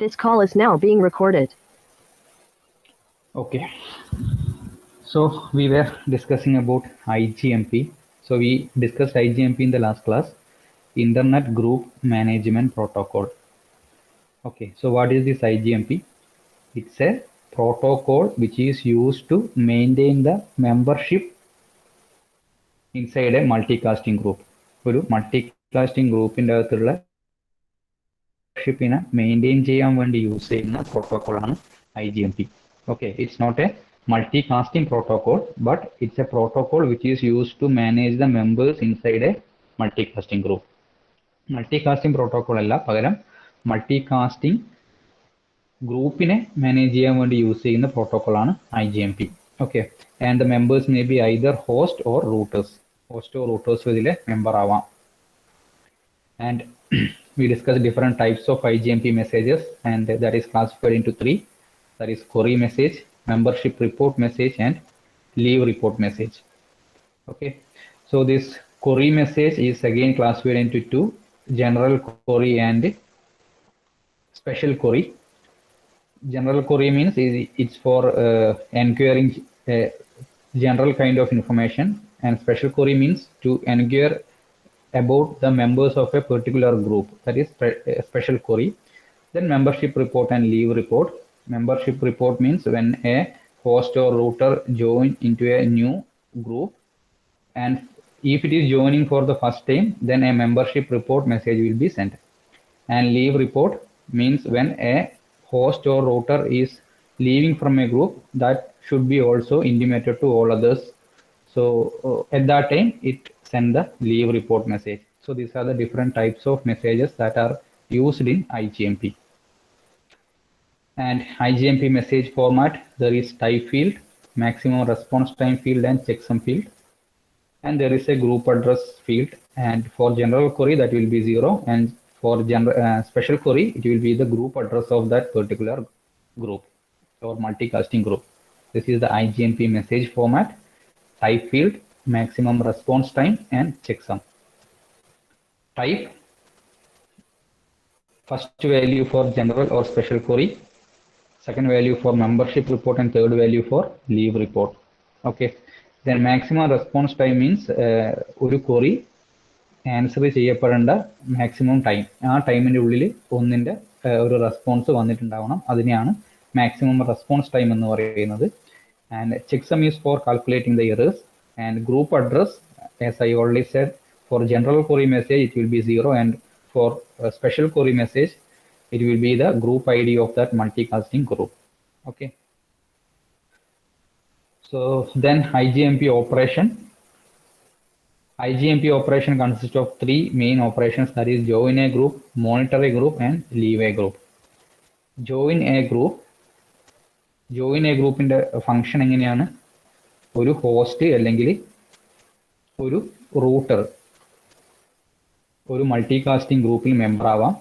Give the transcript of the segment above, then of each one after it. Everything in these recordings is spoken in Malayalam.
This call is now being recorded. Okay, so we were discussing about IGMP. So we discussed IGMP in the last class, Internet Group Management Protocol. Okay, so what is this IGMP? It's a protocol which is used to maintain the membership inside a multicasting group. ഒരു multicasting ഗ്രൂപ്പിൻ്റെ അകത്തുള്ള മെമ്പർഷിപ്പിനെ മെയിൻറ്റെയിൻ ചെയ്യാൻ വേണ്ടി യൂസ് ചെയ്യുന്ന പ്രോട്ടോക്കോളാണ് IGMP. Okay, it's not a multicasting protocol, but it's a protocol which is used to manage the members inside a multicasting group. Multicasting protocol അല്ല, പകരം multicasting ഗ്രൂപ്പിനെ മാനേജ് ചെയ്യാൻ വേണ്ടി യൂസ് ചെയ്യുന്ന പ്രോട്ടോക്കോളാണ് IGMP. Okay, and the members may be either host or routers. Host or routers ഇതിലെ മെമ്പർ ആവാം. And we discussed different types of IGMP messages, and that is classified into three. That is query message, membership report message, and leave report message. Okay, so this query message is again classified into two: general query and special query. General query means it's for enquiring general kind of information, and special query means to inquire about the members of a particular group. That is a special query. Then membership report and leave report. Membership report means when a host or router join into a new group, and if it is joining for the first time, then a membership report message will be sent. And leave report means when a host or router is leaving from a group, that should be also intimated to all others. So at that time it send the leave report message. So these are the different types of messages that are used in IGMP. And IGMP message format, there is type field, maximum response time field, and checksum field. And there is a group address field. And for general query, that will be 0. And for special query, it will be the group address of that particular group or multicasting group. This is the IGMP message format, type field, maximum response time, and checksum. Type, first value for general or special query, second value for membership report, and third value for leave report. Okay, then maximum response time means ഒരു query ആൻസർ ചെയ്യപ്പെടേണ്ട മാക്സിമം ടൈം, ആ ടൈമിൻ്റെ ഉള്ളിൽ ഒന്നിൻ്റെ ഒരു റെസ്പോൺസ് വന്നിട്ടുണ്ടാവണം. അതിനെയാണ് മാക്സിമം റെസ്പോൺസ് ടൈം എന്ന് പറയുന്നത്. And checksum is for calculating the errors. And group address, as I already said, for general query message it will be 0, and for special query message it will be the group ID of that multicasting group. Okay, so then IGMP operation. IGMP operation consists of three main operations, that is join a group, monitor a group, and leave a group. Join a ഗ്രൂപ്പിൻ്റെ ഫംഗ്ഷൻ എങ്ങനെയാണ്? ഒരു ഹോസ്റ്റ് അല്ലെങ്കിൽ ഒരു റൂട്ടർ ഒരു മൾട്ടികാസ്റ്റിംഗ് ഗ്രൂപ്പിൽ മെമ്പർ ആവാം.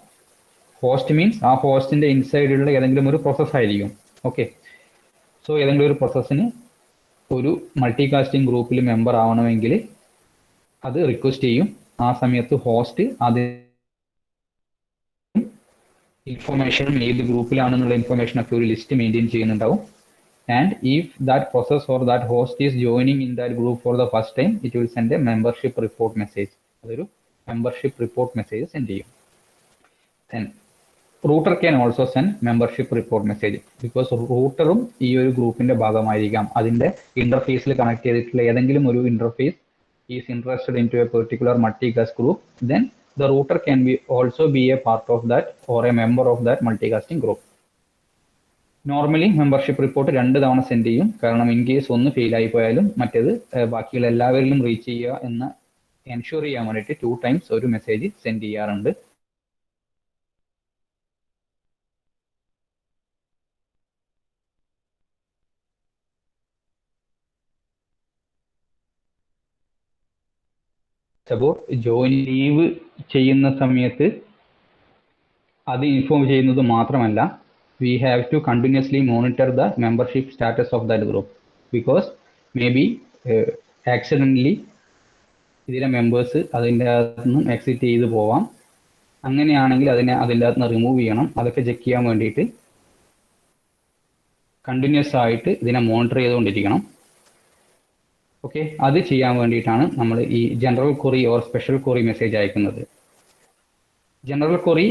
ഹോസ്റ്റ് മീൻസ് ആ ഹോസ്റ്റിൻ്റെ ഇൻസൈഡിലുള്ള ഏതെങ്കിലും ഒരു പ്രോസസ്സ് ആയിരിക്കും. ഓക്കെ, സോ ഏതെങ്കിലും ഒരു പ്രോസസ്സിന് ഒരു മൾട്ടികാസ്റ്റിംഗ് ഗ്രൂപ്പിൽ മെമ്പർ ആവണമെങ്കിൽ അത് റിക്വസ്റ്റ് ചെയ്യും. ആ സമയത്ത് ഹോസ്റ്റ് അത് ഇൻഫർമേഷനും ഏത് ഗ്രൂപ്പിലാണെന്നുള്ള ഇൻഫർമേഷനൊക്കെ ഒരു ലിസ്റ്റ് മെയിൻറ്റെയിൻ ചെയ്യുന്നുണ്ടാവും. And if that process or that host is joining in that group for the first time, it will send a membership report message. അതൊരു മെമ്പർഷിപ്പ് റിപ്പോർട്ട് മെസ്സേജ് സെൻഡ് ചെയ്യും. Then router can also send membership report message, because റൂട്ടറും ഈ ഒരു ഗ്രൂപ്പിന്റെ ഭാഗമായിരിക്കാം. അതിന്റെ ഇന്റർഫേസിൽ കണക്ട് ചെയ്തിട്ടുള്ള ഏതെങ്കിലും ഒരു interface is interested into a particular multicast group, then the router can also be a part of that or a member of that multicasting group. Normally membership report 2 തവണ സെൻഡ് ചെയ്യും, കാരണം ഇൻ കേസ് ഒന്ന് ഫെയിൽ ആയി പോയാലും മറ്റേത് ബാക്കിയുള്ള എല്ലാവരിലും റീച്ച് ചെയ്യുക എന്ന് എൻഷുർ ചെയ്യാൻ വേണ്ടിയിട്ട് 2 times ഒരു മെസ്സേജ് സെൻഡ് ചെയ്യാറുണ്ട്. അപ്പോൾ ജോയിൻ ലീവ് ചെയ്യുന്ന സമയത്ത് അത് ഇൻഫോം ചെയ്യുന്നത് മാത്രമല്ല, we have to continuously monitor the membership status of that group, because maybe accidentally ഇതിലെ മെമ്പേഴ്സ് അതിൻ്റെ അകത്തുനിന്നും എക്സിറ്റ് ചെയ്ത് പോവാം. അങ്ങനെയാണെങ്കിൽ അതിൻ്റെ അകത്ത് നിന്ന് റിമൂവ് ചെയ്യണം. അതൊക്കെ ചെക്ക് ചെയ്യാൻ വേണ്ടിയിട്ട് കണ്ടിന്യൂസ് ആയിട്ട് ഇതിനെ മോണിറ്റർ ചെയ്തുകൊണ്ടിരിക്കണം. ഓക്കെ, അത് ചെയ്യാൻ വേണ്ടിയിട്ടാണ് നമ്മൾ ഈ general query or special query message അയക്കുന്നത്. ജനറൽ ക്വറി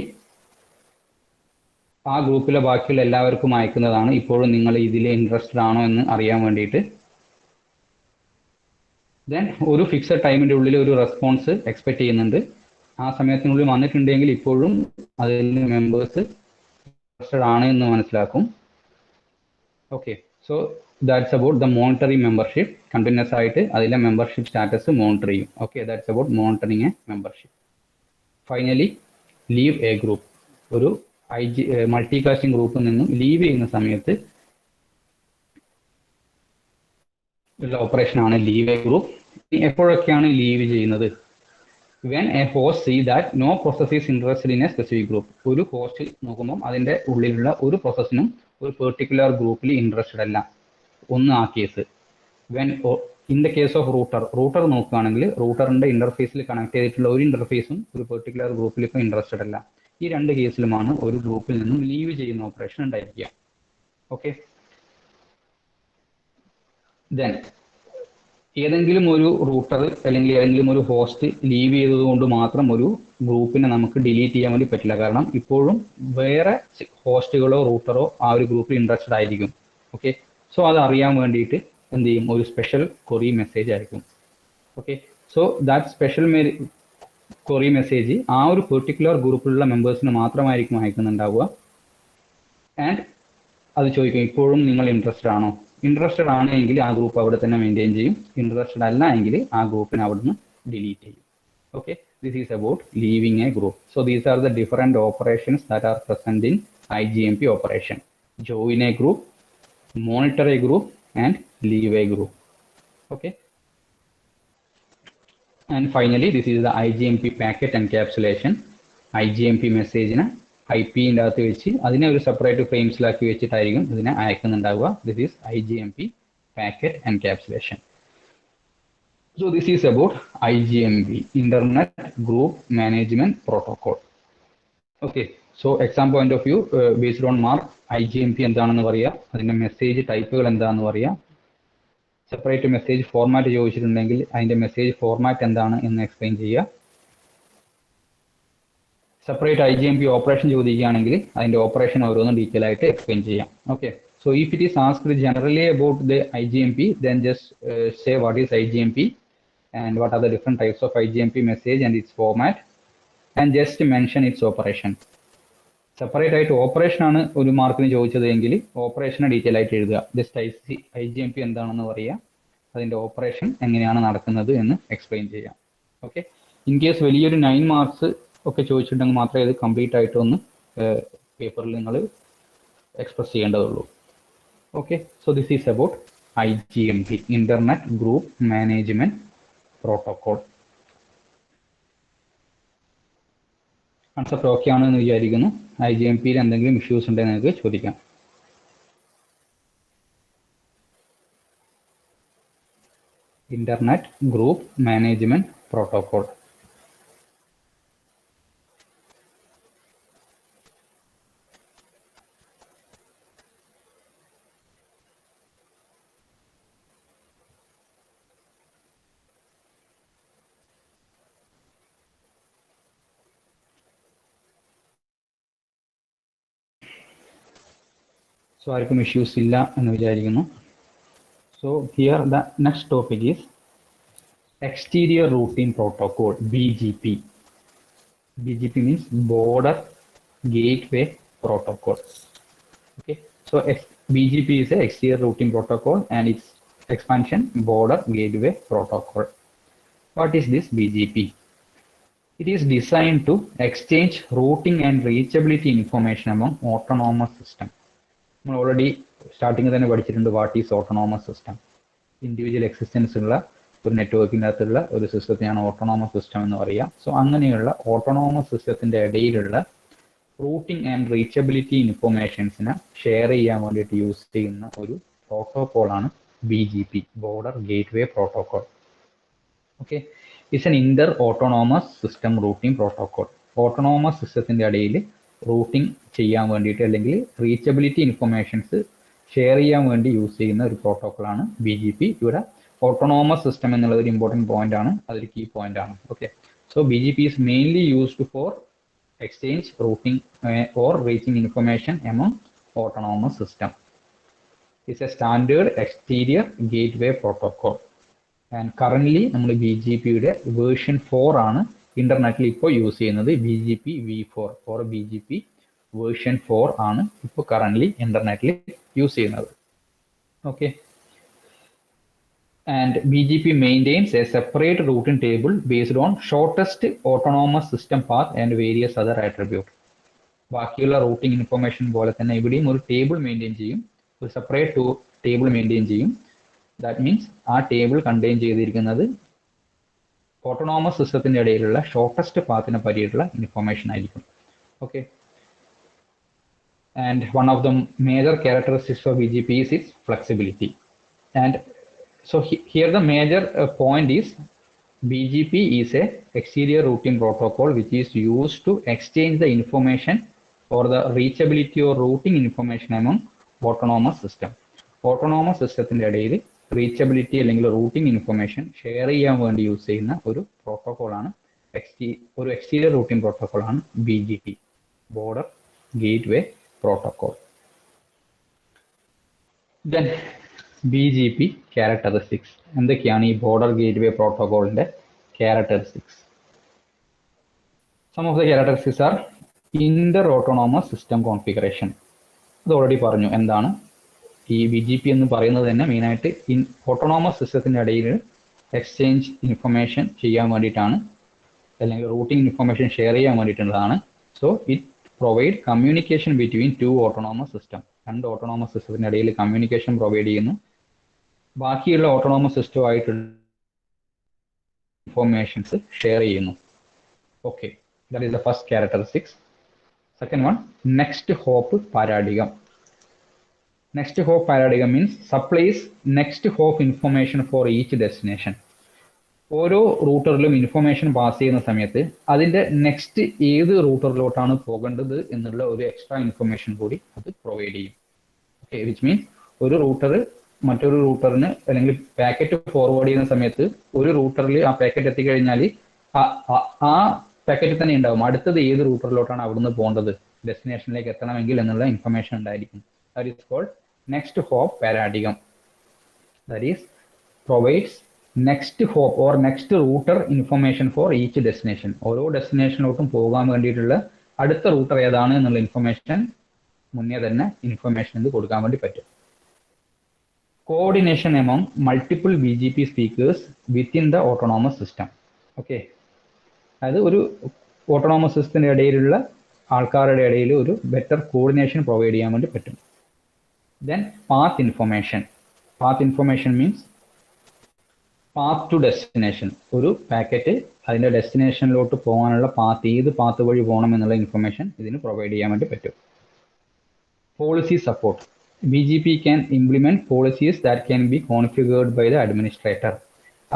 ആ ഗ്രൂപ്പിലെ ബാക്കിയുള്ള എല്ലാവർക്കും അയക്കുന്നതാണ്. ഇപ്പോഴും നിങ്ങൾ ഇതിൽ ഇൻട്രസ്റ്റഡ് ആണോ എന്ന് അറിയാൻ വേണ്ടിയിട്ട്. ദെൻ ഒരു ഫിക്സഡ് ടൈമിൻ്റെ ഉള്ളിൽ ഒരു റെസ്പോൺസ് എക്സ്പെക്ട് ചെയ്യുന്നുണ്ട്. ആ സമയത്തിനുള്ളിൽ വന്നിട്ടുണ്ടെങ്കിൽ ഇപ്പോഴും അതിൽ മെമ്പേഴ്സ് ഇൻട്രസ്റ്റഡ് ആണ് എന്ന് മനസ്സിലാക്കും. Okay, so that's about the monitoring membership. Continuous ആയിട്ട് അതിലെ മെമ്പർഷിപ്പ് സ്റ്റാറ്റസ് മോണിറ്റർ ചെയ്യും. Okay, that's about monitoring a membership. Finally leave a group. ഒരു മൾട്ടി കാസ്റ്റിംഗ് ഗ്രൂപ്പിൽ നിന്നും ലീവ് ചെയ്യുന്ന സമയത്ത് ഉള്ള ഓപ്പറേഷനാണ് ലീവ് എ ഗ്രൂപ്പ്. എപ്പോഴൊക്കെയാണ് ലീവ് ചെയ്യുന്നത്? When a host see that no process is interested in a specific group. ഒരു ഹോസ്റ്റ് നോക്കുമ്പോൾ അതിൻ്റെ ഉള്ളിലുള്ള ഒരു പ്രോസസ്സിനും ഒരു പെർട്ടിക്കുലർ ഗ്രൂപ്പിൽ ഇൻട്രസ്റ്റഡ് അല്ല. ഒന്ന് ആ case. When in the case of router നോക്കുകയാണെങ്കിൽ റൂട്ടറിൻ്റെ ഇൻ്റർഫേസിൽ കണക്ട് ചെയ്തിട്ടുള്ള ഒരു ഇൻ്റർഫേസും ഒരു പെർട്ടിക്കുലർ ഗ്രൂപ്പിൽ ഇപ്പോൾ ഇൻട്രസ്റ്റഡ് അല്ല. ഈ രണ്ട് കേസിലുമാണ് ഒരു ഗ്രൂപ്പിൽ നിന്നും ലീവ് ചെയ്യുന്ന ഓപ്പറേഷൻ ഉണ്ടായിരിക്കുക. ഓക്കെ, ദെൻ ഏതെങ്കിലും ഒരു റൂട്ടർ അല്ലെങ്കിൽ ഏതെങ്കിലും ഒരു ഹോസ്റ്റ് ലീവ് ചെയ്തതുകൊണ്ട് മാത്രം ഒരു ഗ്രൂപ്പിനെ നമുക്ക് ഡിലീറ്റ് ചെയ്യാൻ വേണ്ടി പറ്റില്ല. കാരണം ഇപ്പോഴും വേറെ ഹോസ്റ്റുകളോ റൂട്ടറോ ആ ഒരു ഗ്രൂപ്പിൽ ഇൻട്രസ്റ്റഡ് ആയിരിക്കും. ഓക്കെ, സോ അത് അറിയാൻ വേണ്ടിയിട്ട് എന്ത് ചെയ്യും? ഒരു സ്പെഷ്യൽ ക്വറി മെസ്സേജ് ആയിരിക്കും. Okay, so that special query message ആ ഒരു പെർട്ടിക്കുലർ ഗ്രൂപ്പിലുള്ള മെമ്പേഴ്സിന് മാത്രമായിരിക്കും അയക്കുന്നുണ്ടാവുക. ആൻഡ് അത് ചോദിക്കും, ഇപ്പോഴും നിങ്ങൾ ഇൻട്രസ്റ്റഡ് ആണോ? ഇൻട്രസ്റ്റഡ് ആണെങ്കിൽ ആ ഗ്രൂപ്പ് അവിടെ തന്നെ മെയിൻറ്റെയിൻ ചെയ്യും. ഇൻട്രസ്റ്റഡ് അല്ല എങ്കിൽ ആ ഗ്രൂപ്പിനെ അവിടുന്ന് ഡിലീറ്റ് ചെയ്യും. Okay, this is about leaving a group. So these are the different operations that are present in IGMP operation. Join a group, monitor a group and leave a group. Okay, and finally this is the IGMP packet encapsulation. IGMP മെസ്സേജിനെ IP-ൻ്റെ അകത്ത് വെച്ച് അതിനെ ഒരു സെപ്പറേറ്റ് ഫ്രെയിംസിലാക്കി വെച്ചിട്ടായിരിക്കും ഇതിനെ അയക്കുന്നുണ്ടാവുക. This is IGMP packet encapsulation. So this is about IGMP, internet group management protocol. Okay, so exam point of view based on mark IGMP എന്താണെന്ന് പറയുക, അതിൻ്റെ മെസ്സേജ് ടൈപ്പുകൾ എന്താണെന്ന് പറയുക, സെപ്പറേറ്റ് മെസ്സേജ് ഫോർമാറ്റ് ചോദിച്ചിട്ടുണ്ടെങ്കിൽ അതിൻ്റെ മെസ്സേജ് ഫോർമാറ്റ് എന്താണ് എന്ന് എക്സ്പ്ലെയിൻ ചെയ്യുക. സെപ്പറേറ്റ് IGMP ഓപ്പറേഷൻ ചോദിക്കുകയാണെങ്കിൽ അതിൻ്റെ ഓപ്പറേഷൻ ഓരോന്നും ഡീറ്റെയിൽ ആയിട്ട് എക്സ്പ്ലെയിൻ ചെയ്യാം. Okay, so if it is asked generally about the IGMP, then just say what is IGMP and what are the different types of IGMP message and its format, and just mention its operation. Separate ആയിട്ട് ഓപ്പറേഷൻ ആണ് ഒരു മാർക്കിന് ചോദിച്ചതെങ്കിൽ ഓപ്പറേഷനെ ഡീറ്റെയിൽ ആയിട്ട് എഴുതുക. ജസ്റ്റ് IGMP എന്താണെന്ന് പറയുക, അതിൻ്റെ ഓപ്പറേഷൻ എങ്ങനെയാണ് നടക്കുന്നത് എന്ന് എക്സ്പ്ലെയിൻ ചെയ്യാം. ഓക്കെ, ഇൻ കേസ് വലിയൊരു 9 മാർക്സ് ഒക്കെ ചോദിച്ചിട്ടുണ്ടെങ്കിൽ മാത്രമേ ഇത് കംപ്ലീറ്റ് ആയിട്ട് ഒന്ന് പേപ്പറിൽ നിങ്ങൾ എക്സ്പ്രസ് ചെയ്യേണ്ടതുള്ളൂ. Okay, so this is about IGMP, internet group management protocol. Concept okay ആണെന്ന് വിചാരിക്കുന്നു. IGMP-യിൽ എന്തെങ്കിലും ഇഷ്യൂസ് ഉണ്ടെങ്കിൽ നിങ്ങൾക്ക് ചോദിക്കാം. Internet group management protocol. So ആർക്കും ഇഷ്യൂസ് ഇല്ല എന്ന് വിചാരിക്കുന്നു. So here the next topic is exterior routing protocol, BGP. BGP means Border Gateway Protocol. Okay, so BGP is a exterior routing protocol and its expansion Border Gateway Protocol. What is this BGP? It is designed to exchange routing and reachability information among autonomous system. നമ്മൾ ഓൾറെഡി സ്റ്റാർട്ടിങ് തന്നെ പഠിച്ചിട്ടുണ്ട് what is autonomous system. Individual existence ഉള്ള ഒരു നെറ്റ്വർക്കിൻ്റെ അകത്തുള്ള ഒരു സിസ്റ്റത്തെയാണ് ഓട്ടോണോമസ് സിസ്റ്റം എന്ന് പറയുക. സോ അങ്ങനെയുള്ള ഓട്ടോണോമസ് സിസ്റ്റത്തിൻ്റെ ഇടയിലുള്ള റൂട്ടിംഗ് ആൻഡ് റീച്ചബിലിറ്റി ഇൻഫോർമേഷൻസിനെ ഷെയർ ചെയ്യാൻ വേണ്ടിയിട്ട് യൂസ് ചെയ്യുന്ന ഒരു പ്രോട്ടോകോളാണ് BGP, border gateway protocol. Okay, it's an Inter autonomous system routing protocol. Autonomous സിസ്റ്റത്തിൻ്റെ ഇടയിൽ റൂട്ടിംഗ് ചെയ്യാൻ വേണ്ടിയിട്ട് അല്ലെങ്കിൽ റീച്ചബിലിറ്റി ഇൻഫർമേഷൻസ് ഷെയർ ചെയ്യാൻ വേണ്ടി യൂസ് ചെയ്യുന്ന ഒരു പ്രോട്ടോക്കോളാണ് BGP. ഇവിടെ ഓട്ടോണോമസ് സിസ്റ്റം എന്നുള്ളത് ഒരു ഇമ്പോർട്ടൻറ്റ് പോയിന്റ് ആണ്, അതൊരു കീ പോയിന്റ് ആണ്. Okay, so BGP is mainly used for exchange, routing or reaching information among autonomous system. It's a standard exterior gateway protocol. And currently നമ്മൾ BGPയുടെ വേർഷൻ 4 ആണ് ഇന്റർനെറ്റിൽ ഇപ്പോൾ യൂസ് ചെയ്യുന്നത്. BGP v4 or BGP version 4 ആണ് ഇപ്പോൾ കറന്റ്ലി ഇന്റർനെറ്റിൽ യൂസ് ചെയ്യുന്നത്. Okay, and BGP maintains a separate routing table based on shortest autonomous system path and various other attributes. ബാക്കിയുള്ള റൂട്ടിംഗ് ഇൻഫർമേഷൻ പോലെ തന്നെ ഇവിടെയും ഒരു ടേബിൾ മെയിൻറ്റെയിൻ ചെയ്യും, ഒരു സെപ്പറേറ്റ് ടേബിൾ മെയിൻറ്റെയിൻ ചെയ്യും. ദാറ്റ് മീൻസ് ആ ടേബിൾ കണ്ടെയ്ൻ ചെയ്തിരിക്കുന്നത് ഓട്ടോണോമസ് സിസ്റ്റത്തിൻ്റെ ഇടയിലുള്ള ഷോർട്ടസ്റ്റ് പാത്തിനെ പറ്റിയിട്ടുള്ള ഇൻഫർമേഷൻ ആയിരിക്കും. Okay, and one of the major characteristics of BGP is its flexibility. And so here the major point is BGP is a exterior routing protocol which is used to exchange the information or the reachability or routing information among autonomous system. Autonomous systemത്തിന്റെ ഇടയിൽ റീച്ചബിലിറ്റി അല്ലെങ്കിൽ റൂട്ടിംഗ് ഇൻഫർമേഷൻ ഷെയർ ചെയ്യാൻ വേണ്ടി യൂസ് ചെയ്യുന്ന ഒരു പ്രോട്ടോക്കോളാണ്, ഒരു എക്സ്റ്റീരിയർ റൂട്ടിംഗ് പ്രോട്ടോക്കോളാണ് BGP, border gateway protocol. Then BGP characteristics. എന്തൊക്കെയാണ് ഈ ബോർഡർ ഗേറ്റ്വേ പ്രോട്ടോക്കോളിന്റെ characteristics? Some of the characteristics are inter autonomous system configuration. അത് ഓൾറെഡി പറഞ്ഞു. എന്താണ് ഈ BGP എന്ന് പറയുന്നത് തന്നെ മെയിനായിട്ട് ഓട്ടോണോമസ് സിസ്റ്റത്തിൻ്റെ ഇടയിൽ എക്സ്ചേഞ്ച് ഇൻഫർമേഷൻ ചെയ്യാൻ വേണ്ടിയിട്ടാണ്, അല്ലെങ്കിൽ റൂട്ടിംഗ് ഇൻഫർമേഷൻ ഷെയർ ചെയ്യാൻ വേണ്ടിയിട്ടുള്ളതാണ്. So it provide communication between two autonomous system. രണ്ട് ഓട്ടോണോമസ് സിസ്റ്റത്തിൻ്റെ ഇടയിൽ കമ്മ്യൂണിക്കേഷൻ പ്രൊവൈഡ് ചെയ്യുന്നു. ബാക്കിയുള്ള ഓട്ടോണോമസ് സിസ്റ്റമായിട്ടുള്ള ഇൻഫോർമേഷൻസ് ഷെയർ ചെയ്യുന്നു. Okay, that is the first characteristics. Second one, next hop paradigm. Next hop paradigm means supplies next hop information for each destination. ഓരോ റൂട്ടറിലും ഇൻഫർമേഷൻ പാസ് ചെയ്യുന്ന സമയത്ത് അതിൻ്റെ നെക്സ്റ്റ് ഏത് റൂട്ടറിലോട്ടാണ് പോകേണ്ടത് എന്നുള്ള ഒരു എക്സ്ട്രാ ഇൻഫർമേഷൻ കൂടി അത് പ്രൊവൈഡ് ചെയ്യും. ഓക്കെ, വിച്ച് മീൻസ് ഒരു റൂട്ടർ മറ്റൊരു റൂട്ടറിന് അല്ലെങ്കിൽ പാക്കറ്റ് ഫോർവേഡ് ചെയ്യുന്ന സമയത്ത് ഒരു റൂട്ടറിൽ ആ പാക്കറ്റ് എത്തിക്കഴിഞ്ഞാൽ ആ പാക്കറ്റിൽ തന്നെ ഉണ്ടാവും അടുത്തത് ഏത് റൂട്ടറിലോട്ടാണ് അവിടുന്ന് പോകേണ്ടത്, ഡെസ്റ്റിനേഷനിലേക്ക് എത്തണമെങ്കിൽ എന്നുള്ള ഇൻഫർമേഷൻ ഉണ്ടായിരിക്കും. That is called next hop paradigm. That is provides next hop or next router information for each destination. ഓരോ ഡെസ്റ്റിനേഷനിലോട്ടും പോകാൻ വേണ്ടിയിട്ടുള്ള അടുത്ത റൂട്ടർ ഏതാണ് എന്നുള്ള ഇൻഫർമേഷൻ മുന്നേ തന്നെ ഇൻഫർമേഷൻ ഇത് കൊടുക്കാൻ വേണ്ടി പറ്റും. Coordination among multiple BGP speakers within the autonomous system. Okay, അതായത് ഒരു ഓട്ടോണോമസ് സിസ്റ്റത്തിൻ്റെ ഇടയിലുള്ള ആൾക്കാരുടെ ഇടയിൽ ഒരു ബെറ്റർ കോർഡിനേഷൻ പ്രൊവൈഡ് ചെയ്യാൻ വേണ്ടി പറ്റും. Then path information. Path information means path to destination. ഒരു പാക്കറ്റ് അതിൻ്റെ ഡെസ്റ്റിനേഷനിലോട്ട് പോകാനുള്ള പാത്ത്, ഏത് പാത്ത് വഴി പോകണം എന്നുള്ള ഇൻഫർമേഷൻ ഇതിന് പ്രൊവൈഡ് ചെയ്യാൻ വേണ്ടി പറ്റും. Policy support. BGP can implement policies that can be configured by the administrator.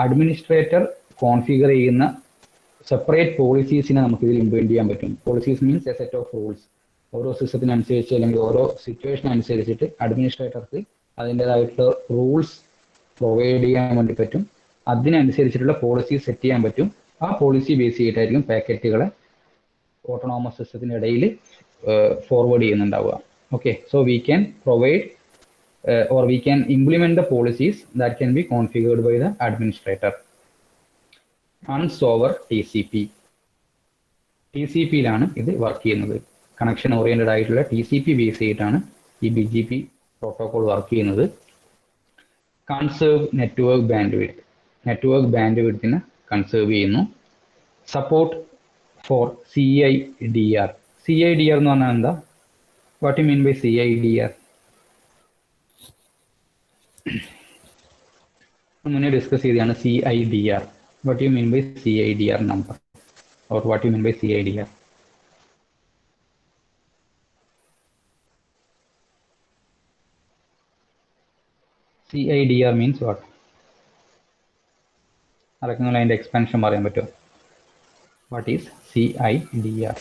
Administrator configure ചെയ്യുന്ന സെപ്പറേറ്റ് പോളിസീസിനെ നമുക്ക് ഇതിൽ ഇംപ്ലിമെന്റ് ചെയ്യാൻ പറ്റും. Policies means A set of rules. ഓരോ സിസ്റ്റത്തിനനുസരിച്ച് അല്ലെങ്കിൽ ഓരോ സിറ്റുവേഷൻ അനുസരിച്ചിട്ട് അഡ്മിനിസ്ട്രേറ്റർക്ക് അതിൻ്റെതായിട്ടുള്ള റൂൾസ് പ്രൊവൈഡ് ചെയ്യാൻ വേണ്ടി പറ്റും. അതിനനുസരിച്ചിട്ടുള്ള പോളിസി സെറ്റ് ചെയ്യാൻ പറ്റും. ആ പോളിസി ബേസ് ചെയ്തിട്ടായിരിക്കും പാക്കറ്റുകളെ ഓട്ടോണോമസ് സിസ്റ്റത്തിൻ്റെ ഇടയിൽ forward ചെയ്യുന്നുണ്ടാവുക. Okay, so we can provide or we can implement the policies that can be configured by the administrator. Runs over TCP. TCP-ലാണ് ഇത് വർക്ക് ചെയ്യുന്നത്. കണക്ഷൻ ഓറിയന്റഡ് ആയിട്ടുള്ള TCP ബേസ് ചെയ്തിട്ടാണ് ഈ BGP പ്രോട്ടോകോൾ വർക്ക് ചെയ്യുന്നത്. Conserve network bandwidth. നെറ്റ്വർക്ക് ബാൻഡ്വിഡ്ത്തിനെ കൺസേർവ് ചെയ്യുന്നു. Support for CIDR. CIDR എന്ന് പറഞ്ഞാൽ എന്താ? What do you mean by CIDR? മുന്നേ ഡിസ്കസ് ചെയ്തതാണ് CIDR. What do you mean by CIDR number? Or what do you mean by CIDR? CIDR means what? ആർക്കെങ്കിലും അതിൻ്റെ എക്സ്പാൻഷൻ പറയാൻ പറ്റുമോ? What is CIDR?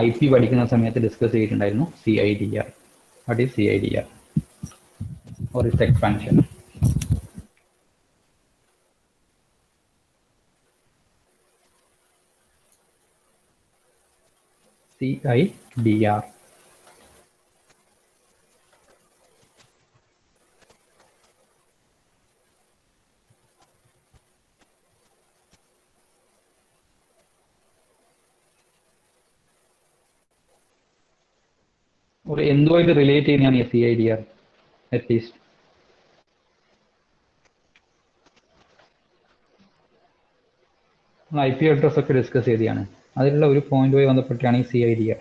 IP പഠിക്കുന്ന സമയത്ത് ഡിസ്കസ് ചെയ്തിട്ടുണ്ടായിരുന്നു CIDR. What is CIDR? Or its expansion? CIDR. or എന്തുമായിട്ട് റിലേറ്റ് ചെയ്യുന്നതാണ് ഈ CIDR അറ്റ്ലീസ്റ്റ്? IP അഡ്രസ് ഒക്കെ ഡിസ്കസ് ചെയ്തതാണ്. അതിലുള്ള ഒരു പോയിന്റുമായി ബന്ധപ്പെട്ടാണ് ഈ CIDR.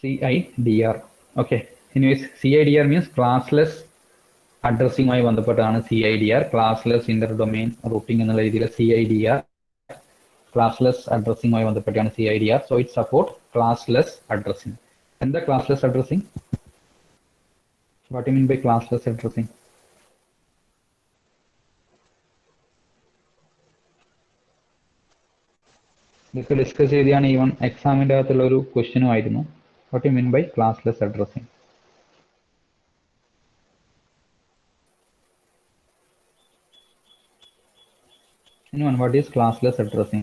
CIDR. Okay. Anyways, CIDR means classless അഡ്രസ്സിങ്ങുമായി ബന്ധപ്പെട്ടാണ് CIDR. Classless inter domain routing എന്നുള്ള രീതിയിൽ CIDR ക്ലാസ്ലെസ് അഡ്രസ്സിങ്ങുമായി ബന്ധപ്പെട്ടാണ് CIDR. So it support classless addressing. എന്താ classless addressing? What you mean by classless addressing? ഇതൊക്കെ ഡിസ്കസ് ചെയ്താണ്. ഈവൻ എക്സാമിൻ്റെ അകത്തുള്ള ഒരു ക്വസ്റ്റ്യനും ആയിരുന്നു. What you mean by classless addressing? Anyone, what is classless addressing?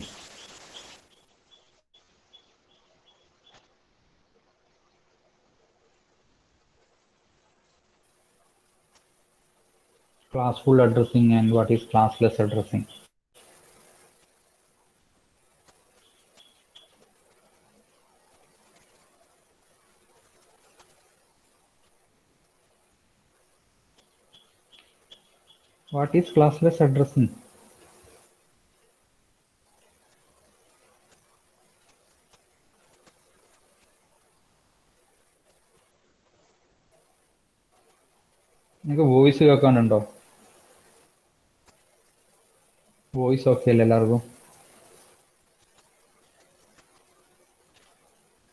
Classful addressing and what is classless addressing? What is classless addressing? നിങ്ങൾക്ക് വോയിസ് കേൾക്കാനുണ്ടോ? വോയിസ് ഓക്കെ അല്ലേ എല്ലാവർക്കും?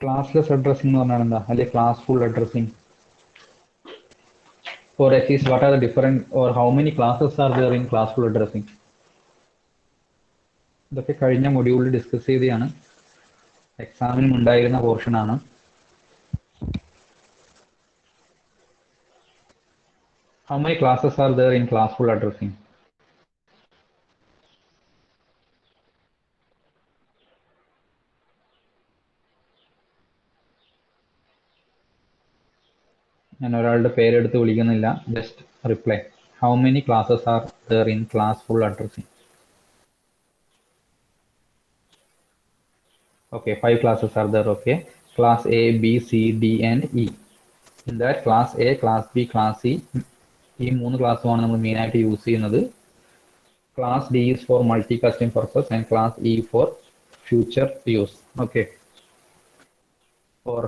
ക്ലാസ്ലെസ് അഡ്രസ്സിംഗ് എന്ന് പറഞ്ഞാൽ എന്താ? അല്ലെ ക്ലാസ്ഫുൾ addressing? or at least what are the different or how many classes are there in classful addressing? ഇതൊക്കെ കഴിഞ്ഞ മൊഡ്യൂളിൽ ഡിസ്കസ് ചെയ്തതാണ്. എക്സാമിനും ഉണ്ടായിരുന്ന പോർഷൻ ആണ്. How many classes are there in classful addressing? ഞാൻ ഒരാളുടെ പേരെടുത്ത് വിളിക്കുന്നില്ല. Just reply. How many classes are there in classful addressing? Okay, 5 classes are there. Okay, class A, B, C, D and E. In that class A, class B, class C, ഈ 3 ക്ലാസ്സുമാണ് നമ്മൾ മെയിൻ ആയിട്ട് യൂസ് ചെയ്യുന്നത്. Class D is for multicasting purpose and class E for future use. Okay, for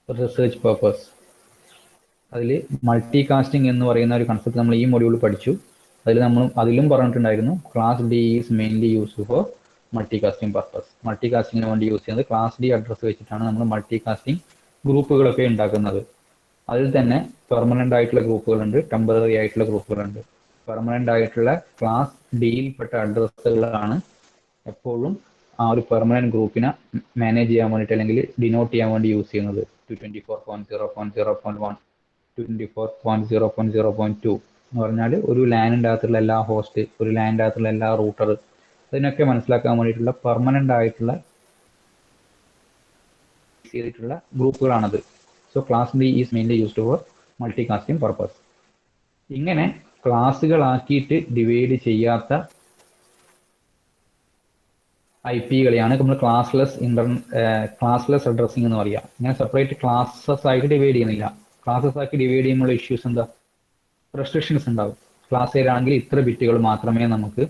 research purpose. അതിൽ മൾട്ടികാസ്റ്റിംഗ് എന്ന് പറയുന്ന ഒരു കൺസെപ്റ്റ് നമ്മൾ ഈ മൊഡ്യൂളിൽ പഠിച്ചു. അതിലും പറഞ്ഞിട്ടുണ്ടായിരുന്നു class D is mainly used for multicasting purpose. മൾട്ടികാസ്റ്റിങ്ങിന് വേണ്ടി യൂസ് ചെയ്യുന്നത് ക്ലാസ് D അഡ്രസ്സ് വെച്ചിട്ടാണ് നമ്മൾ മൾട്ടികാസ്റ്റിംഗ് ഗ്രൂപ്പുകളൊക്കെ ഉണ്ടാക്കുന്നത്. അതിൽ തന്നെ പെർമനന്റ് ആയിട്ടുള്ള ഗ്രൂപ്പുകളുണ്ട്, ടെമ്പററി ആയിട്ടുള്ള ഗ്രൂപ്പുകളുണ്ട്. പെർമനന്റ് ആയിട്ടുള്ള ക്ലാസ് ഡിയിൽപ്പെട്ട അഡ്രസ്സുകളാണ് എപ്പോഴും ആ ഒരു പെർമനന്റ് ഗ്രൂപ്പിനെ മാനേജ് ചെയ്യാൻ വേണ്ടിയിട്ട് അല്ലെങ്കിൽ ഡിനോട്ട് ചെയ്യാൻ വേണ്ടി യൂസ് ചെയ്യുന്നത്. 224.0.0.1, 224.0.0.2 എന്ന് പറഞ്ഞാൽ ഒരു ലാനിൻ്റെ അകത്തുള്ള എല്ലാ ഹോസ്റ്റ്, ഒരു ലാനിൻ്റെ അകത്തുള്ള എല്ലാ റൂട്ടർ, അതിനൊക്കെ മനസ്സിലാക്കാൻ വേണ്ടിയിട്ടുള്ള പെർമനന്റ് ആയിട്ടുള്ള ചെയ്തിട്ടുള്ള ഗ്രൂപ്പുകളാണത്. So class D is mainly used for multicasting purpose. ഇങ്ങനെ ക്ലാസ്സുകളാക്കിയിട്ട് ഡിവൈഡ് ചെയ്യാത്ത IP-കളെയാണ് നമ്മൾ ക്ലാസ്ലെസ് അഡ്രസ്സിംഗ് എന്ന് പറയുക. ഇങ്ങനെ സെപ്പറേറ്റ് ക്ലാസ്സസ് ആയിട്ട് ഡിവൈഡ് ചെയ്യുന്നില്ല. ക്ലാസ്സസ് ആക്കി ഡിവൈഡ് ചെയ്യുമ്പോൾ ഇഷ്യൂസ് എന്താ? റെസ്ട്രിക്ഷൻസ് ഉണ്ടാവും. ക്ലാസ് ആണെങ്കിൽ ഇത്ര ബിറ്റുകൾ മാത്രമേ നമുക്ക്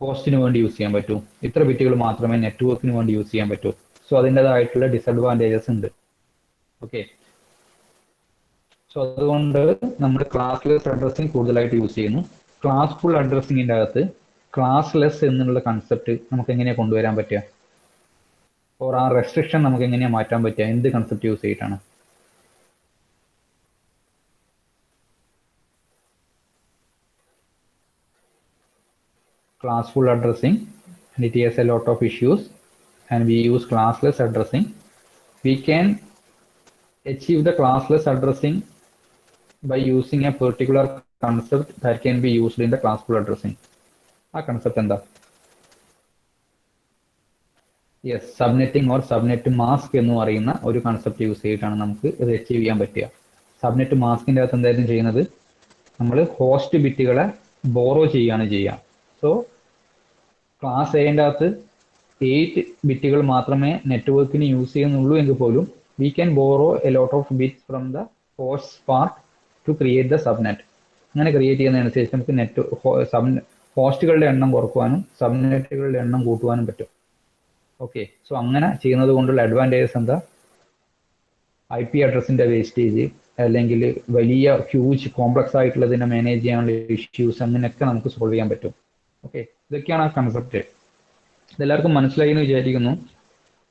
ഹോസ്റ്റിന് വേണ്ടി യൂസ് ചെയ്യാൻ പറ്റൂ, ഇത്ര ബിറ്റുകൾ മാത്രമേ നെറ്റ്വർക്കിന് വേണ്ടി യൂസ് ചെയ്യാൻ പറ്റൂ. സോ അതിൻ്റെതായിട്ടുള്ള ഡിസഡ്വാൻറ്റേജസ് ഉണ്ട്. ഓക്കെ, സോ അതുകൊണ്ട് നമ്മൾ ക്ലാസ്ലെസ് അഡ്രസ്സിംഗ് കൂടുതലായിട്ട് യൂസ് ചെയ്യുന്നു. ക്ലാസ്ഫുൾ അഡ്രസ്സിങ്ങിൻ്റെ അകത്ത് ക്ലാസ്ലെസ് എന്നുള്ള കൺസെപ്റ്റ് നമുക്ക് എങ്ങനെയാണ് കൊണ്ടുവരാൻ പറ്റുക? ഓർ ആ റെസ്ട്രിക്ഷൻ നമുക്ക് എങ്ങനെയാണ് മാറ്റാൻ പറ്റുക, എന്ത് കൺസെപ്റ്റ് യൂസ് ചെയ്തിട്ടാണ്? Classful addressing, and it has a lot of issues, and we use classless addressing. We can achieve the classless addressing by using a particular concept that can be used in the classful addressing. ആ കൺസെപ്റ്റ് എന്താ? Yes, subnetting or subnet mask എന്ന് പറയുന്ന ഒരു കൺസെപ്റ്റ് യൂസ് ചെയ്തിട്ടാണ് നമുക്ക് ഇത് അച്ചീവ് ചെയ്യാൻ പറ്റുക. സബ്നെറ്റ് മാസ്കിൻ്റെ അകത്ത് എന്തായാലും ചെയ്യുന്നത്, നമ്മൾ ഹോസ്റ്റ് ബിറ്റുകളെ ബോറോ ചെയ്യുകയാണ് ചെയ്യുക. സോ ക്ലാസ് എന്റെ അകത്ത് 8 ബിറ്റുകൾ മാത്രമേ നെറ്റ്വർക്കിന് യൂസ് ചെയ്യുന്നുള്ളൂ എങ്കിൽ പോലും we can borrow a lot of bits from the host part two create the subnet. അങ്ങനെ ക്രിയേറ്റ് ചെയ്യുന്നതനുസരിച്ച് നമുക്ക് ഹോസ്റ്റുകളുടെ എണ്ണം കുറക്കുവാനും സബ്നെറ്റുകളുടെ എണ്ണം കൂട്ടുവാനും പറ്റും. ഓക്കെ, സോ അങ്ങനെ ചെയ്യുന്നത് കൊണ്ടുള്ള അഡ്വാൻറ്റേജസ് എന്താ? IP അഡ്രസ്സിന്റെ വേസ്റ്റേജ്, അല്ലെങ്കിൽ വലിയ ഹ്യൂജ് കോംപ്ലക്സ് ആയിട്ടുള്ളതിനെ മാനേജ് ചെയ്യാനുള്ള ഇഷ്യൂസ്, അങ്ങനെയൊക്കെ നമുക്ക് സോൾവ് ചെയ്യാൻ പറ്റും. ഓക്കെ, ഇതൊക്കെയാണ് ആ കൺസെപ്റ്റ്. ഇതെല്ലാവർക്കും മനസ്സിലായി എന്ന് വിചാരിക്കുന്നു.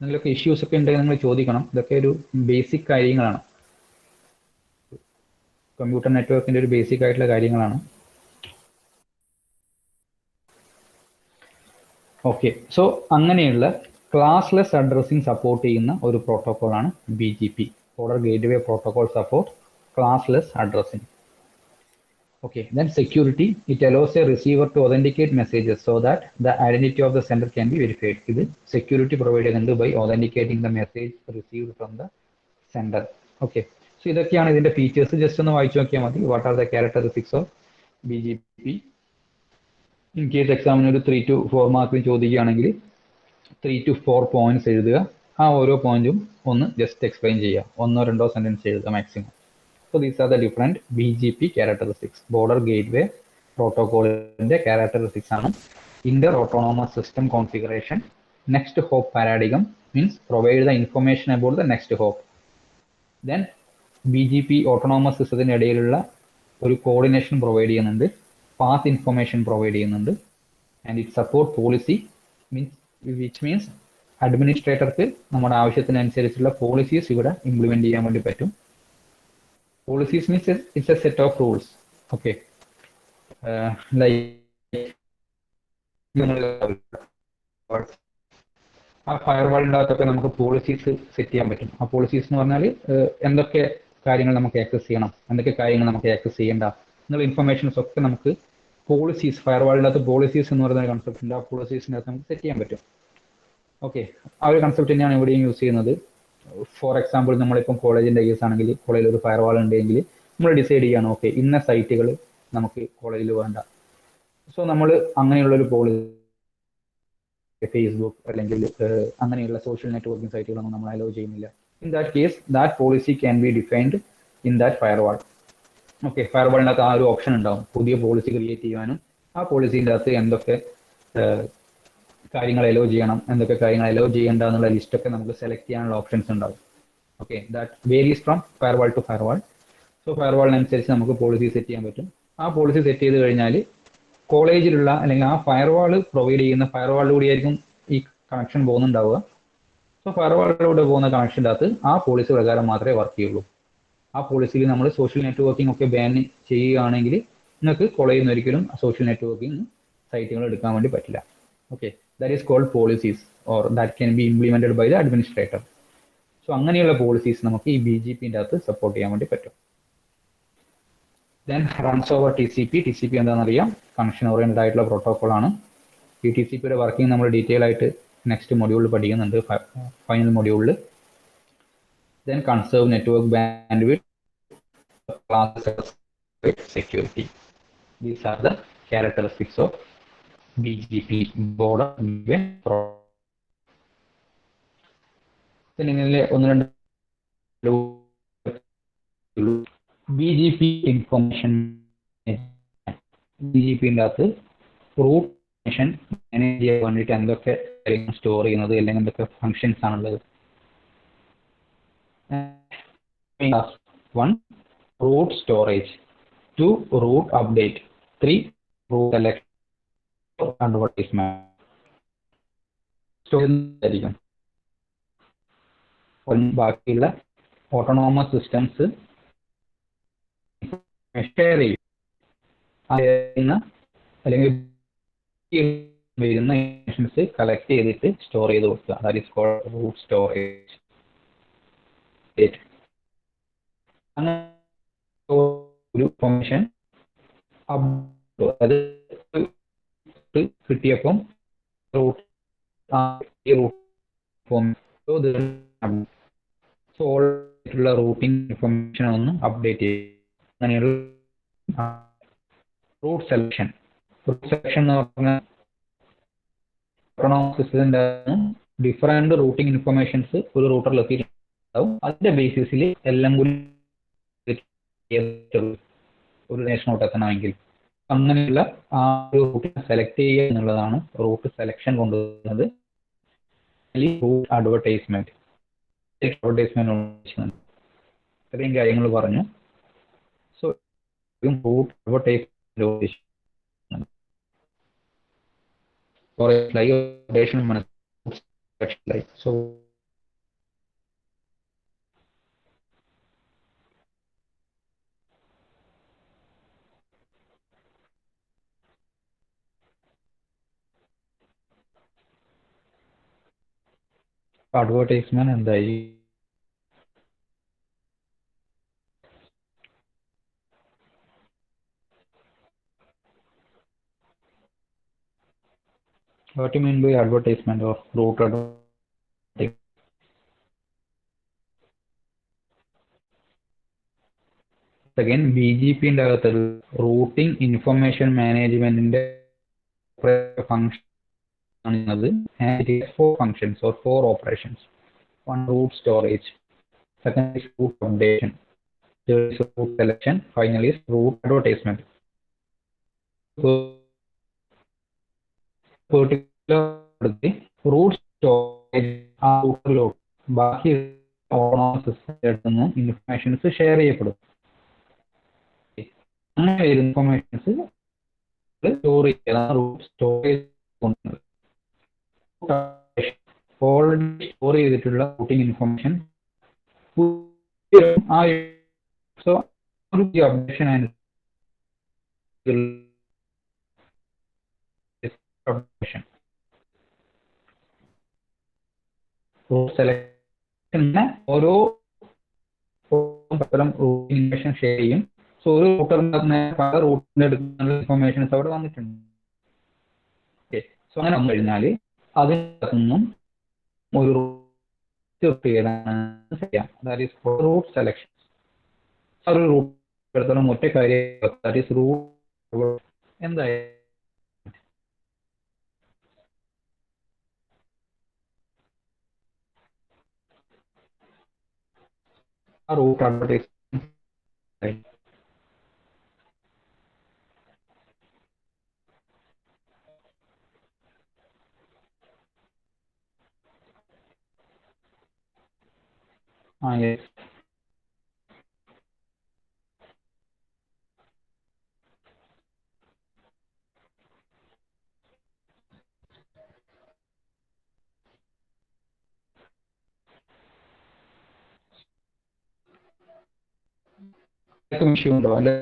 നിങ്ങളൊക്കെ ഇഷ്യൂസ് ഒക്കെ ഉണ്ടെങ്കിൽ നിങ്ങൾ ചോദിക്കണം. ഇതൊക്കെ ഒരു ബേസിക് കാര്യങ്ങളാണ്, കമ്പ്യൂട്ടർ നെറ്റ്വർക്കിന്റെ ഒരു ബേസിക് ആയിട്ടുള്ള കാര്യങ്ങളാണ്. ഓക്കെ, സോ അങ്ങനെയുള്ള ക്ലാസ്ലെസ് അഡ്രസ്സിംഗ് സപ്പോർട്ട് ചെയ്യുന്ന ഒരു പ്രോട്ടോകോളാണ് BGP, border gateway protocol support classless addressing. Okay, then security, it allows a receiver to authenticate messages so that the identity of the sender can be verified. This security provided by authenticating the message received from the sender. Okay, so ഇതൊക്കെയാണ് ഇതിന്റെ ഫീച്ചേഴ്സ്. ജസ്റ്റ് ഒന്ന് വായിച്ചു നോക്കിയാൽ മതി. What are the characteristics of BGP? In case എക്സാമിന് ഒരു 3 to 4 മാർക്കിന് ചോദിക്കുകയാണെങ്കിൽ 3 to 4 പോയിന്റ്സ് എഴുതുക. ആ ഓരോ പോയിന്റും ഒന്ന് ജസ്റ്റ് എക്സ്പ്ലെയിൻ ചെയ്യുക, 1-2 സെന്റൻസ് എഴുതുക maximum. So these are the different BGP characteristics. Border Gateway Protocol in the characteristics ആണ്. Inter autonomous system configuration. Next hop paradigm means provide the information about the next hop. Then BGP autonomous system ഇടയിലുള്ള ഒരു കോർഡിനേഷൻ പ്രൊവൈഡ് ചെയ്യുന്നുണ്ട്, path information പ്രൊവൈഡ് ചെയ്യുന്നുണ്ട്, and it support policy means which means അഡ്മിനിസ്ട്രേറ്റർക്ക് നമ്മുടെ ആവശ്യത്തിനനുസരിച്ചുള്ള പോളിസീസ് ഇവിടെ ഇംപ്ലിമെന്റ് ചെയ്യാൻ വേണ്ടി പറ്റും. Policies means it's a set of rules. Okay, like ആ ഫയർവാളിൻ്റെ അകത്തൊക്കെ നമുക്ക് പോളിസീസ് സെറ്റ് ചെയ്യാൻ പറ്റും. ആ പോളിസീസ് എന്ന് പറഞ്ഞാൽ എന്തൊക്കെ കാര്യങ്ങൾ നമുക്ക് ആക്സസ് ചെയ്യണം, എന്തൊക്കെ കാര്യങ്ങൾ നമുക്ക് ആക്സസ് ചെയ്യേണ്ട എന്നുള്ള ഇൻഫർമേഷൻസ് ഒക്കെ നമുക്ക് പോളിസീസ്, ഫയർവാളിൻ്റെ അകത്ത് പോളിസീസ് എന്ന് പറയുന്ന കൺസെപ്റ്റ് ഉണ്ട്. ആ പോളിസീസിൻ്റെ അകത്ത് നമുക്ക് സെറ്റ് ചെയ്യാൻ പറ്റും. ഓക്കെ, ആ ഒരു കൺസെപ്റ്റ് തന്നെയാണ് ഇവിടെയും യൂസ് ചെയ്യുന്നത്. ഫോർ എക്സാമ്പിൾ, നമ്മളിപ്പം കോളേജിൻ്റെ കേസ് ആണെങ്കിൽ കോളേജിൽ ഒരു ഫയർവാൾ ഉണ്ടെങ്കിൽ നമ്മൾ ഡിസൈഡ് ചെയ്യാണ്, ഓക്കെ ഇന്ന സൈറ്റുകൾ നമുക്ക് കോളേജിൽ വേണ്ട. സോ നമ്മൾ അങ്ങനെയുള്ളൊരു പോളിസി, ഫേസ്ബുക്ക് അല്ലെങ്കിൽ അങ്ങനെയുള്ള സോഷ്യൽ നെറ്റ്വർക്കിംഗ് സൈറ്റുകളൊന്നും നമ്മൾ അലോ ചെയ്യുന്നില്ല. In that case that policy can be defined in that firewall. Okay, ഫയർവാളിനകത്ത് ആ ഒരു ഓപ്ഷൻ ഉണ്ടാവും, പുതിയ പോളിസി ക്രിയേറ്റ് ചെയ്യാനും ആ പോളിസീൻ്റെ അകത്ത് എന്തൊക്കെ കാര്യങ്ങൾ അലോ ചെയ്യണം, എന്തൊക്കെ കാര്യങ്ങൾ അലോ ചെയ്യേണ്ട എന്നുള്ള ലിസ്റ്റൊക്കെ നമുക്ക് സെലക്ട് ചെയ്യാനുള്ള ഓപ്ഷൻസ് ഉണ്ടാവും. Okay, that varies from firewall to firewall. So ഫയർവാളിനനുസരിച്ച് നമുക്ക് പോളിസി സെറ്റ് ചെയ്യാൻ പറ്റും. ആ പോളിസി സെറ്റ് ചെയ്ത് കഴിഞ്ഞാൽ കോളേജിലുള്ള അല്ലെങ്കിൽ ആ ഫയർവാൾ പ്രൊവൈഡ് ചെയ്യുന്ന ഫയർവാളിലൂടെ ആയിരിക്കും ഈ കണക്ഷൻ പോകുന്നുണ്ടാവുക. സോ ഫയർവാളിലൂടെ പോകുന്ന കണക്ഷൻ്റെ അകത്ത് ആ പോളിസി പ്രകാരം മാത്രമേ വർക്ക് ചെയ്യുള്ളൂ. ആ പോളിസിയിൽ നമ്മൾ സോഷ്യൽ നെറ്റ്വർക്കിംഗ് ഒക്കെ ബാൻ ചെയ്യുകയാണെങ്കിൽ നിങ്ങൾക്ക് കോളേജിൽ നിന്ന് ഒരിക്കലും സോഷ്യൽ നെറ്റ്വർക്കിംഗ് സൈറ്റുകൾ എടുക്കാൻ വേണ്ടി പറ്റില്ല. Okay, that is called policies or that can be implemented by the administrator. So അങ്ങനെയുള്ള പോളിസീസ് നമുക്ക് ഈ BGPൻ്റെ അകത്ത് സപ്പോർട്ട് ചെയ്യാൻ വേണ്ടി പറ്റും. Then runs over TCP. TCP എന്താണെന്നറിയാം, കണക്ഷൻ ഓറിയന്റഡ് ആയിട്ടുള്ള പ്രോട്ടോകോൾ ആണ്. ഈ TCPയുടെ വർക്കിംഗ് നമ്മൾ ഡീറ്റെയിൽ ആയിട്ട് നെക്സ്റ്റ് മൊഡ്യൂളിൽ പഠിക്കുന്നുണ്ട്, ഫൈനൽ മൊഡ്യൂളിൽ. Then conserve network bandwidth, security. These are the characteristics of BGP, border gateway protocol. ഇതിലെ 1-2 BGP ഇൻഫർമേഷൻ. BGPൻ്റെ അകത്ത് റൂട്ട് ഇൻഫർമേഷൻ മാനേജ് ചെയ്യാൻ വേണ്ടിയിട്ട് എന്തൊക്കെ കാര്യങ്ങൾ സ്റ്റോർ ചെയ്യുന്നത്, അല്ലെങ്കിൽ എന്തൊക്കെ ഫങ്ഷൻസ് ആണുള്ളത്. 1 route storage, 2 route update, 3 route select, advertisement. ബാക്കിയുള്ള ഓട്ടോണോമസ് സിസ്റ്റംസ് ഷെയർ ചെയ്യും. അല്ലെങ്കിൽ വരുന്ന ഇൻഫർമേഷൻസ് കളക്ട് ചെയ്തിട്ട് സ്റ്റോർ ചെയ്ത് കൊടുക്കുക. That is called route storage. അങ്ങനെ ഒരു ഇൻഫർമേഷൻ അത് കിട്ടിയപ്പം റൂട്ട് സോൾട്ടുള്ള റൂട്ടിംഗ് ഇൻഫർമേഷൻ ഒന്ന് അപ്ഡേറ്റ് ചെയ്യും. അങ്ങനെയൊരു റൂട്ട് സെലക്ഷൻ. റൂട്ട് സെലക്ഷൻ എന്ന് പറഞ്ഞാൽ സിസ്റ്റത്തിന്റെ ഡിഫറെന്റ് റൂട്ടിംഗ് ഇൻഫർമേഷൻസ് ഒരു റൂട്ടറിൽ എത്തിയിട്ടുണ്ടാവും. അതിന്റെ ബേസിസിൽ എല്ലാം കൂടി ഒരു നേഷനോട്ട് എത്തണമെങ്കിൽ അങ്ങനെയുള്ള ആ ഒരു റൂട്ടിനെ സെലക്ട് ചെയ്യുക എന്നുള്ളതാണ് റൂട്ട് സെലക്ഷൻ കൊണ്ടുവരുന്നത്. റൂട്ട് അഡ്വർടൈസ്മെന്റ് ഇത്രയും കാര്യങ്ങൾ പറഞ്ഞു. So route advertisement so advertisement എന്തായി? What do you mean by advertisement or route advertisement? Again, BGP ന്റെ അകത്ത് റൂട്ടിംഗ് ഇൻഫർമേഷൻ മാനേജ്മെന്റിന്റെ ഫംഗ്ഷൻ ആണത്. And it has 4 functions or 4 operations. One, route storage. Second is route updation. Third is route selection. Finally is route advertisement. So particular route storage ആ റൂട്ടിലോട്ട് ബാക്കി സിസ്റ്റം ഇൻഫർമേഷൻസ് ഷെയർ ചെയ്യപ്പെടും. അങ്ങനെ ഇൻഫർമേഷൻസ് സ്റ്റോർ ചെയ്യണം. റൂട്ട് സ്റ്റോറേജ് ഓൾറെഡി സ്റ്റോർ ചെയ്തിട്ടുള്ള routing information so updation and selection ഓരോ റൂട്ടിംഗ് ഇൻഫർമേഷൻ ഷെയർ ചെയ്യും. സോ ഒരു റൂട്ടറിന്റെ പല റൂട്ടിന്റെ എടുക്കുന്ന ഇൻഫർമേഷൻസ് അവിടെ വന്നിട്ടുണ്ട്. സോ അങ്ങനെ വന്നു കഴിഞ്ഞാൽ അതിനൊന്നും ഒരു റൂട്ട് സെലക്ഷൻ ഒരു റൂട്ട് എടുത്തോളം ഒറ്റ കാര്യം റൂട്ട് എന്തായാലും ആ റൂട്ട് അഡ്വർടൈസ്മെന്റ് yes. ഇഷ്യൂ ഉണ്ടോ അല്ലെ?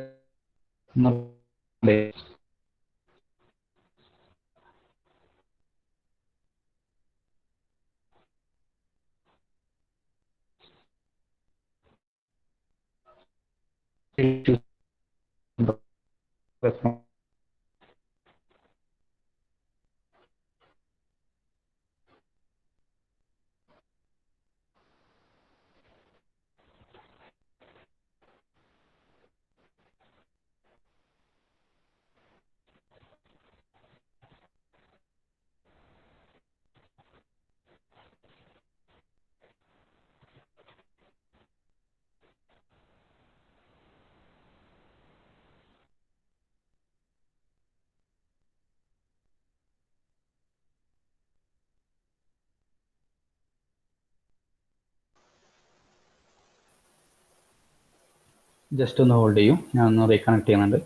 ജസ്റ്റ് ഒന്ന് ഹോൾഡ് ചെയ്യും, ഞാൻ ഒന്ന് റീകണക്ട് ചെയ്യുന്നുണ്ട്.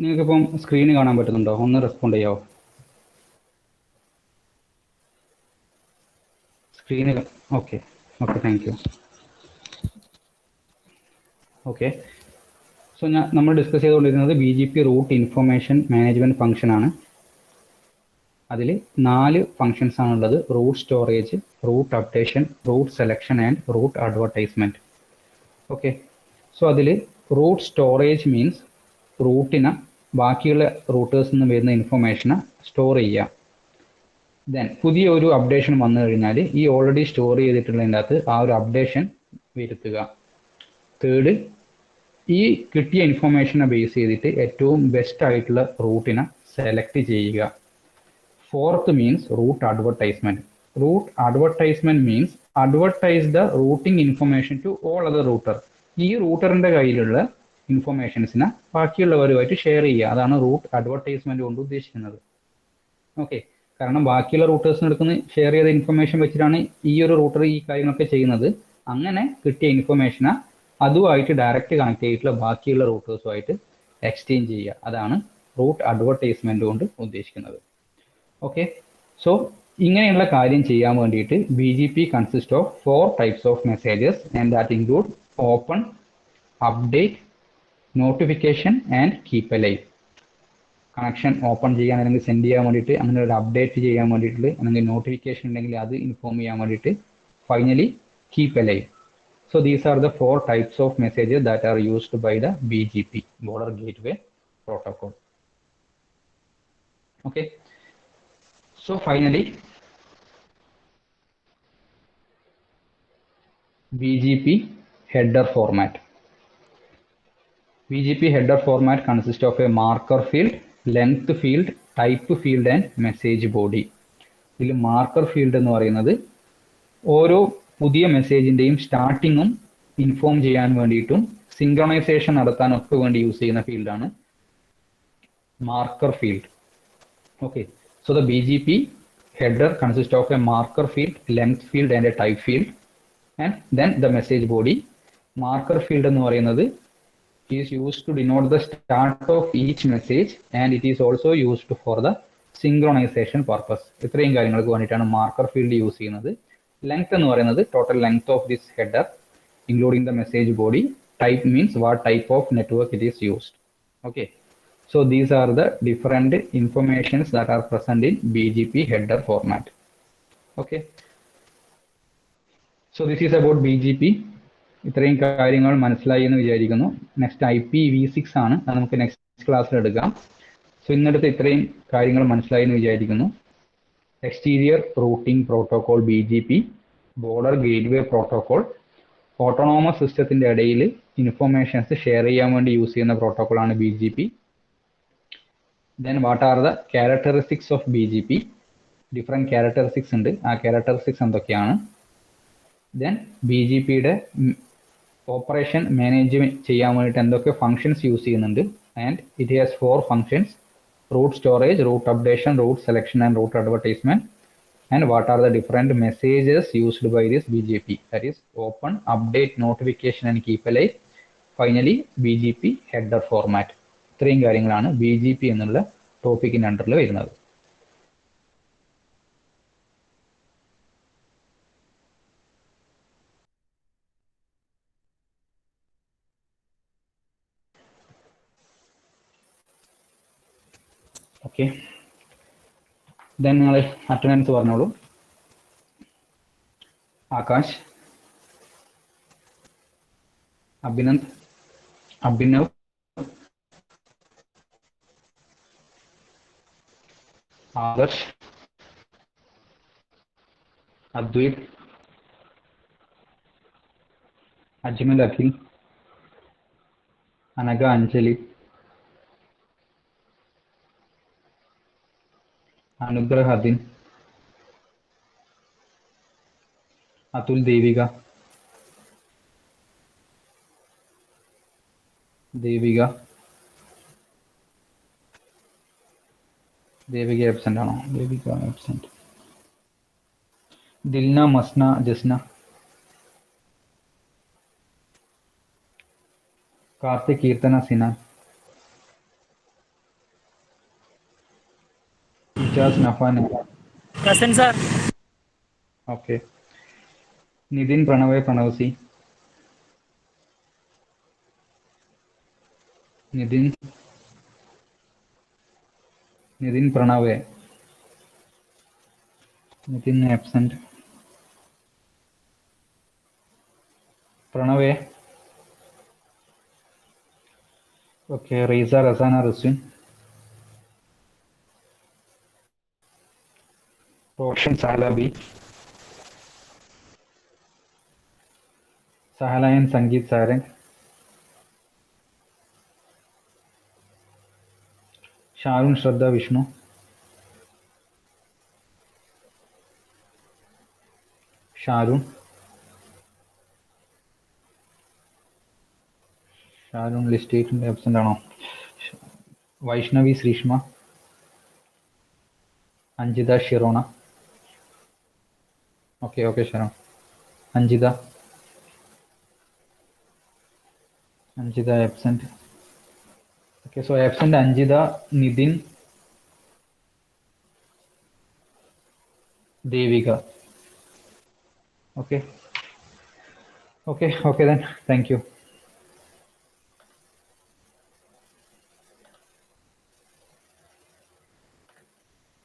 നിങ്ങൾക്കിപ്പം സ്ക്രീന് കാണാൻ പറ്റുന്നുണ്ടോ? ഒന്ന് റെസ്പോണ്ട് ചെയ്യാവോ? സ്ക്രീനിൽ okay okay, thank you. Okay, so നമ്മൾ ഡിസ്കസ് ചെയ്തുകൊണ്ടിരുന്നത് BGP റൂട്ട് ഇൻഫർമേഷൻ മാനേജ്മെൻറ്റ് ഫംഗ്ഷനാണ്. അതിൽ 4 ഫങ്ഷൻസ് ആണുള്ളത്: route storage, route updation, route selection and route advertisement. Okay, so അതിൽ റൂട്ട് സ്റ്റോറേജ് മീൻസ് റൂട്ടിനെ ബാക്കിയുള്ള റൂട്ടേഴ്സിൽ നിന്ന് വരുന്ന ഇൻഫർമേഷനെ സ്റ്റോർ ചെയ്യുക. ദെൻ പുതിയ ഒരു അപ്ഡേഷൻ വന്നു കഴിഞ്ഞാൽ ഈ ഓൾറെഡി സ്റ്റോർ ചെയ്തിട്ടുള്ളതിൻ്റെ അകത്ത് ആ ഒരു അപ്ഡേഷൻ വരുത്തുക. തേർഡ്, ഈ കിട്ടിയ ഇൻഫർമേഷനെ ബേസ് ചെയ്തിട്ട് ഏറ്റവും ബെസ്റ്റ് ആയിട്ടുള്ള റൂട്ടിനെ സെലക്ട് ചെയ്യുക. Fourth means route advertisement. Route advertisement means advertise the routing information to all other router. ഈ റൂട്ടറിന്റെ കയ്യിലുള്ള ഇൻഫർമേഷൻസിനെ ബാക്കിയുള്ളവരുമായിട്ട് ഷെയർ ചെയ്യുക. അതാണ് റൂട്ട് അഡ്വർടൈസ്മെന്റ് കൊണ്ട് ഉദ്ദേശിക്കുന്നത്. ഓക്കെ, കാരണം ബാക്കിയുള്ള റൂട്ടേഴ്സിന് എടുക്കുന്ന ഷെയർ ചെയ്ത ഇൻഫർമേഷൻ വെച്ചിട്ടാണ് ഈ ഒരു റൂട്ടർ ഈ കാര്യങ്ങളൊക്കെ ചെയ്യുന്നത്. അങ്ങനെ കിട്ടിയ ഇൻഫർമേഷനെ അതുമായിട്ട് ഡയറക്റ്റ് കണക്ട് ചെയ്തിട്ടുള്ള ബാക്കിയുള്ള റൂട്ടേഴ്സുമായിട്ട് എക്സ്ചേഞ്ച് ചെയ്യുക. അതാണ് റൂട്ട് അഡ്വർടൈസ്മെന്റ് കൊണ്ട് ഉദ്ദേശിക്കുന്നത്. ഓക്കെ, സോ ഇങ്ങനെയുള്ള കാര്യം ചെയ്യാൻ വേണ്ടിയിട്ട് BGP consist of 4 types of messages and that include open, update, notification and keep alive. Connection open ചെയ്യാൻ അല്ലെങ്കിൽ സെൻഡ് ചെയ്യാൻ വേണ്ടിയിട്ട്, അങ്ങനെ ഒരു അപ്ഡേറ്റ് ചെയ്യാൻ വേണ്ടിയിട്ട്, അല്ലെങ്കിൽ നോട്ടിഫിക്കേഷൻ ഉണ്ടെങ്കിൽ അത് ഇൻഫോം ചെയ്യാൻ വേണ്ടിയിട്ട്, finally keep alive. So these are the 4 types of messages that are used by the BGP, Border Gateway Protocol. Okay, so finally BGP header format. BGP header format consists of a marker field, length field, type field and message body. ഇതിൽ മാർക്കർ ഫീൽഡ് എന്ന് പറയുന്നത് ഓരോ പുതിയ മെസ്സേജിൻ്റെയും സ്റ്റാർട്ടിങ്ങും ഇൻഫോം ചെയ്യാൻ വേണ്ടിയിട്ടും സിങ്ക്രണൈസേഷൻ നടത്താനൊക്കെ വേണ്ടി യൂസ് ചെയ്യുന്ന ഫീൽഡാണ് marker field. Okay, so the BGP header consists of a marker field, length field and a type field, and then the message body. Marker field എന്ന് പറയുന്നത് is used to denote the start of each message and it is also used for the synchronization purpose. ഇത്രയും കാര്യങ്ങൾക്ക് വേണ്ടിയിട്ടാണ് മാർക്കർ ഫീൽഡ് യൂസ് ചെയ്യുന്നത്. ലെങ്ത് എന്ന് പറയുന്നത് total length of this header including the message body. Type means what type of network it is used. Okay, so these are the different informations that are present in BGP header format. Okay, so this is about BGP. ഇത്രയും കാര്യങ്ങൾ മനസ്സിലായി എന്ന് വിചാരിക്കുന്നു. നെക്സ്റ്റ് IPv6 ആണ്, അത് നമുക്ക് നെക്സ്റ്റ് ക്ലാസ്സിൽ എടുക്കാം. സോ ഇന്നടുത്ത് ഇത്രയും കാര്യങ്ങൾ മനസ്സിലായി എന്ന് വിചാരിക്കുന്നു. Exterior routing protocol BGP, border gateway protocol, autonomous സിസ്റ്റത്തിന്റെ ഇടയിൽ ഇൻഫർമേഷൻസ് ഷെയർ ചെയ്യാൻ വേണ്ടി യൂസ് ചെയ്യുന്ന പ്രോട്ടോകോൾ ആണ് BGP. Then what are the characteristics of BGP? Different characteristics ഉണ്ട്. ആ characteristics എന്തൊക്കെയാണ്? Then BGPയുടെ ഓപ്പറേഷൻ മാനേജ് ചെയ്യാൻ വേണ്ടിയിട്ട് എന്തൊക്കെ ഫങ്ഷൻസ് യൂസ് ചെയ്യുന്നുണ്ട്. And it has 4 functions: route storage, route updation, route selection and route advertisement. And what are the different messages used by this BGP? That is open, update, notification and keep alive. Finally BGP header format. ഇത്രയും കാര്യങ്ങളാണ് BGP എന്നുള്ള ടോപ്പിക്കിന്റെ അണ്ടറിൽ വരുന്നത്. ഓക്കെ, ദെൻ നിങ്ങൾ അറ്റൻഡൻസ് പറഞ്ഞോളൂ. ആകാശ്, അഭിനന്ദ്, അഭിനവ്, ആദർശ്, അദ്വൈത്, അജ്മൽ, അഖിൽ, അനഘ, അഞ്ജലി, അനുഗ്രഹ്, അതിൻ, അതുൽ, ദേവിക, ദേവിക ആബ്സെന്റ് ആണോ? Devika absent. Dilna, Masna, Jasna, Karthik, Keerthana, Sinan, Ijaz Nafan. Present, sir. Okay. Nidin Pranavay Pranavsi. Nidin. Nidin Pranavay. Nidin absent. Pranavay. Okay. Reza Razana Ruswin. Roshan Salabi. Sahalayan Sangeet Sarang. Sharun Shraddha Vishnu. Sharun. Sharun list 8 absent ആണോ? Vaishnavi Srishma. Anjita Shirona. Okay, okay, Sharon. Anjita. Anjita absent. Okay, so absent Anjita, Nidin, Devika. Okay. Okay, okay then. Thank you.